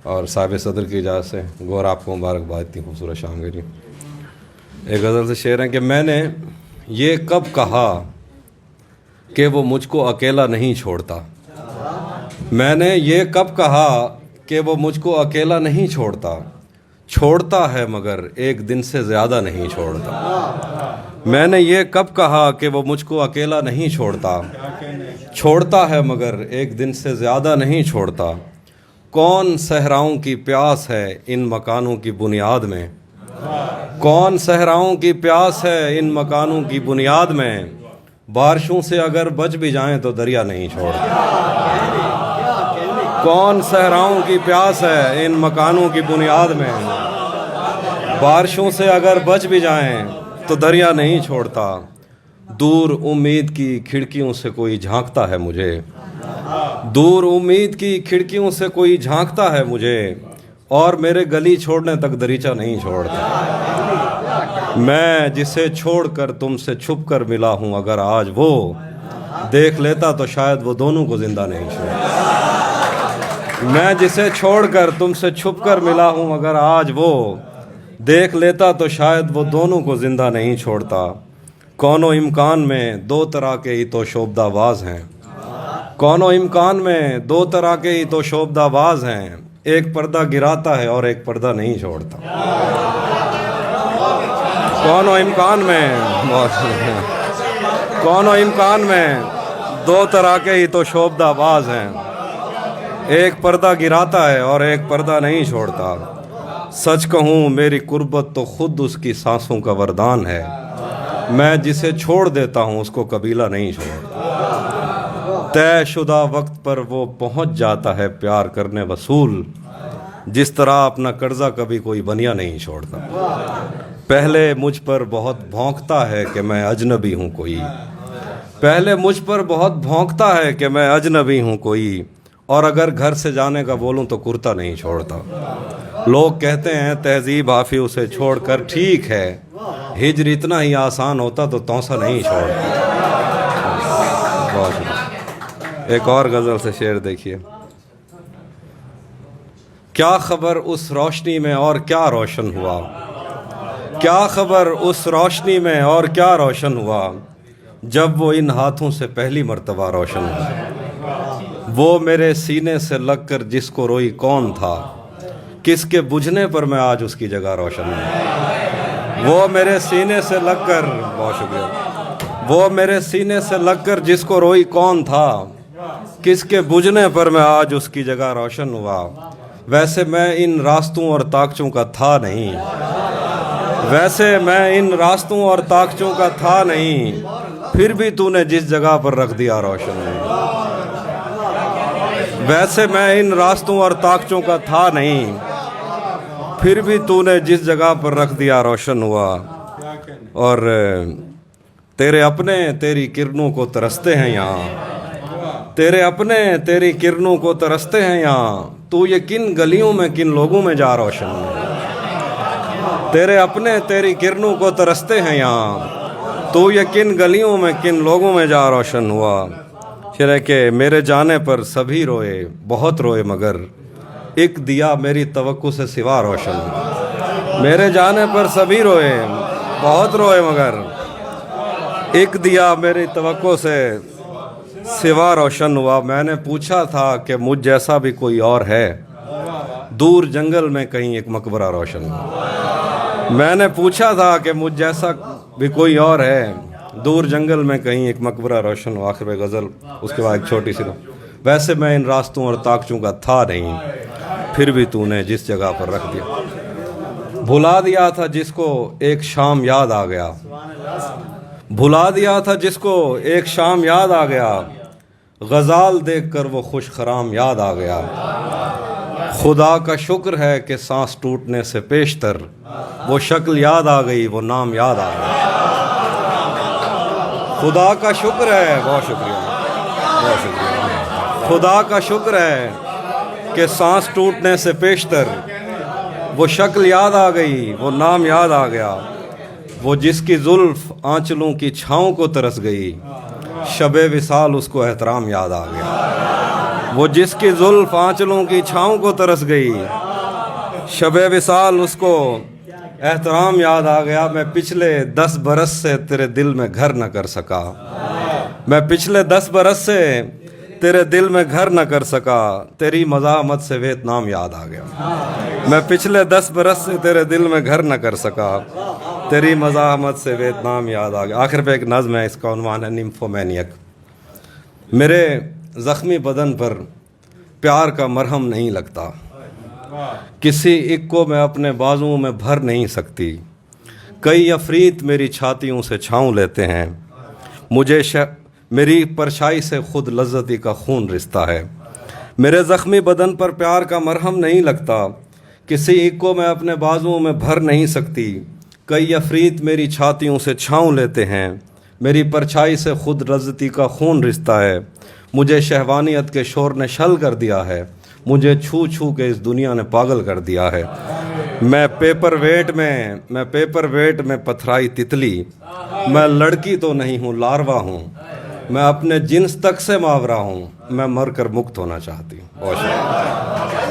اور صاحب صدر کی اجازت سے غور آپ کو مبارکباد، اتنی خوبصورت شام کے لیے۔ ایک غزل سے شعر ہے کہ میں نے یہ کب کہا کہ وہ مجھ کو اکیلا نہیں چھوڑتا، میں نے یہ کب کہا کہ وہ مجھ کو اکیلا نہیں چھوڑتا، چھوڑتا ہے مگر ایک دن سے زیادہ نہیں چھوڑتا۔ میں نے یہ کب کہا کہ وہ مجھ کو اکیلا نہیں چھوڑتا، چھوڑتا ہے مگر ایک دن سے زیادہ نہیں چھوڑتا۔ کون صحراؤں کی پیاس ہے ان مکانوں کی بنیاد میں، کون صحراؤں کی پیاس ہے ان مکانوں کی بنیاد میں، بارشوں سے اگر بچ بھی جائیں تو دریا نہیں چھوڑتا۔ کون صحراؤں کی پیاس ہے ان مکانوں کی بنیاد میں، بارشوں سے اگر بچ بھی جائیں تو دریا نہیں چھوڑتا۔ دور امید کی کھڑکیوں سے کوئی جھانکتا ہے مجھے، دور امید کی کھڑکیوں سے کوئی جھانکتا ہے مجھے، اور میرے گلی چھوڑنے تک دریچہ نہیں چھوڑتا۔ میں جسے چھوڑ کر تم سے چھپ کر ملا ہوں، اگر آج وہ دیکھ لیتا تو شاید وہ دونوں کو زندہ نہیں چھوڑتا۔ میں جسے چھوڑ کر تم سے چھپ کر ملا ہوں، اگر آج وہ دیکھ لیتا تو شاید وہ دونوں کو زندہ نہیں چھوڑتا۔ کون و امکان میں دو طرح کے ہی تو شعبدہ باز ہیں، کون و امکان میں دو طرح کے ہی تو شعبدہ باز ہیں، ایک پردہ گراتا ہے اور ایک پردہ نہیں چھوڑتا۔ کون و امکان میں کون و امکان میں دو طرح کے ہی تو شعبدہ باز ہیں، ایک پردہ گراتا ہے اور ایک پردہ نہیں چھوڑتا۔ سچ کہوں میری قربت تو خود اس کی سانسوں کا وردان ہے، میں جسے چھوڑ دیتا ہوں اس کو قبیلہ نہیں چھوڑتا۔ طے شدہ وقت پر وہ پہنچ جاتا ہے پیار کرنے وصول، جس طرح اپنا قرضہ کبھی کوئی بنیا نہیں چھوڑتا۔ پہلے مجھ پر بہت بھونکتا ہے کہ میں اجنبی ہوں کوئی، پہلے مجھ پر بہت بھونکتا ہے کہ میں اجنبی ہوں کوئی، اور اگر گھر سے جانے کا بولوں تو کرتا نہیں چھوڑتا۔ لوگ کہتے ہیں تہذیب حافظ اسے چھوڑ کر ٹھیک ہے، ہجر اتنا ہی آسان ہوتا تو توسا نہیں چھوڑتا۔ بہت شکریہ۔ ایک اور غزل سے شعر دیکھیے۔ کیا خبر اس روشنی میں اور کیا روشن ہوا، کیا خبر اس روشنی میں اور کیا روشن ہوا، جب وہ ان ہاتھوں سے پہلی مرتبہ روشن ہوا۔ وہ میرے سینے سے لگ کر جس کو روئی کون تھا، کس کے بجھنے پر میں آج اس کی جگہ روشن ہوں۔ وہ میرے سینے سے لگ کر، بہت شکریہ، وہ میرے سینے سے لگ کر جس کو روئی کون تھا، کس کے بجھنے پر میں آج اس کی جگہ روشن ہوا۔ ویسے میں ان راستوں اور طاقچوں کا تھا نہیں، ویسے میں ان راستوں اور طاقچوں کا تھا نہیں، پھر بھی تو نے جس جگہ پر رکھ دیا روشن ہوا۔ ویسے میں ان راستوں اور طاقچوں کا تھا نہیں، پھر بھی تو نے جس جگہ پر رکھ دیا روشن ہوا۔ اور تیرے اپنے تیری کرنوں کو ترستے ہیں یہاں، تیرے اپنے تیری کرنوں کو ترستے ہیں یہاں، تو یہ کن گلیوں میں کن لوگوں میں جا روشن ہوا۔ تیرے اپنے تیری کرنوں کو ترستے ہیں یہاں، تو یہ کن گلیوں میں کن لوگوں میں جا روشن ہوا۔ شعر ہے کہ میرے جانے پر سبھی روئے بہت روئے، مگر ایک دیا میری توقع سے سوا روشن ہوا۔ میرے جانے پر سبھی روئے بہت روئے، مگر ایک دیا میری توقع سے سوا روشن ہوا۔ میں نے پوچھا تھا کہ مجھ جیسا بھی کوئی اور ہے، دور جنگل میں کہیں ایک مقبرہ روشن ہوا۔ میں نے پوچھا تھا کہ مجھ جیسا بھی کوئی اور ہے، دور جنگل میں کہیں ایک مقبرہ روشن ہو۔ آخر میں غزل، اس کے بعد ایک چھوٹی سی۔ ویسے میں ان راستوں اور طاقچوں کا تھا نہیں، پھر بھی تو نے جس جگہ پر رکھ دیا۔ بھلا دیا تھا جس کو ایک شام یاد آ گیا، بھلا دیا تھا جس کو ایک شام یاد آ گیا، غزال دیکھ کر وہ خوش خرام یاد آ گیا۔ خدا کا شکر ہے کہ سانس ٹوٹنے سے پیشتر وہ شکل یاد آ گئی، وہ نام یاد آ گیا۔ خدا کا شکر ہے، بہت شکریہ، بہت شکریہ۔ خدا کا شکر ہے کہ سانس ٹوٹنے سے پیشتر وہ شکل یاد آ گئی، وہ نام یاد آ گیا۔ وہ جس کی زلف آنچلوں کی چھاؤں کو ترس گئی، شب وصال اس کو احترام یاد آ گیا۔ وہ جس کی زلف آنچلوں کی چھاؤں کو ترس گئی، شب وصال اس کو احترام یاد آ گیا، میں پچھلے 10 برس سے تیرے دل میں گھر نہ کر سکا، میں پچھلے 10 برس سے تیرے دل میں گھر نہ کر سکا، تیری مزاحمت سے ویتنام یاد آ گیا، میں پچھلے 10 برس سے تیرے دل میں گھر نہ کر سکا، تیری مزاحمت سے ویتنام یاد آ گیا۔ آخر پہ ایک نظم ہے، اس کا عنوان ہے نمفومینیک۔ میرے زخمی بدن پر پیار کا مرہم نہیں لگتا، کسی ایک کو میں اپنے بازوؤں میں بھر نہیں سکتی، کئی عفریت میری چھاتیوں سے چھاؤں لیتے ہیں، مجھے میری پرچھائی سے خود لذتی کا خون رستا ہے۔ میرے زخمی بدن پر پیار کا مرہم نہیں لگتا، کسی ایک کو میں اپنے بازوؤں میں بھر نہیں سکتی، کئی عفریت میری چھاتیوں سے چھاؤں لیتے ہیں، میری پرچھائی سے خود لذتی کا خون رستا ہے، مجھے شہوانیت کے شور نے شل کر دیا ہے، مجھے چھو چھو کے اس دنیا نے پاگل کر دیا ہے۔ میں پیپر ویٹ میں پتھرائی تتلی، میں لڑکی تو نہیں ہوں لاروا ہوں، میں اپنے جنس تک سے ماورا ہوں، میں مر کر مکت ہونا چاہتی ہوں۔ بہت شکریہ۔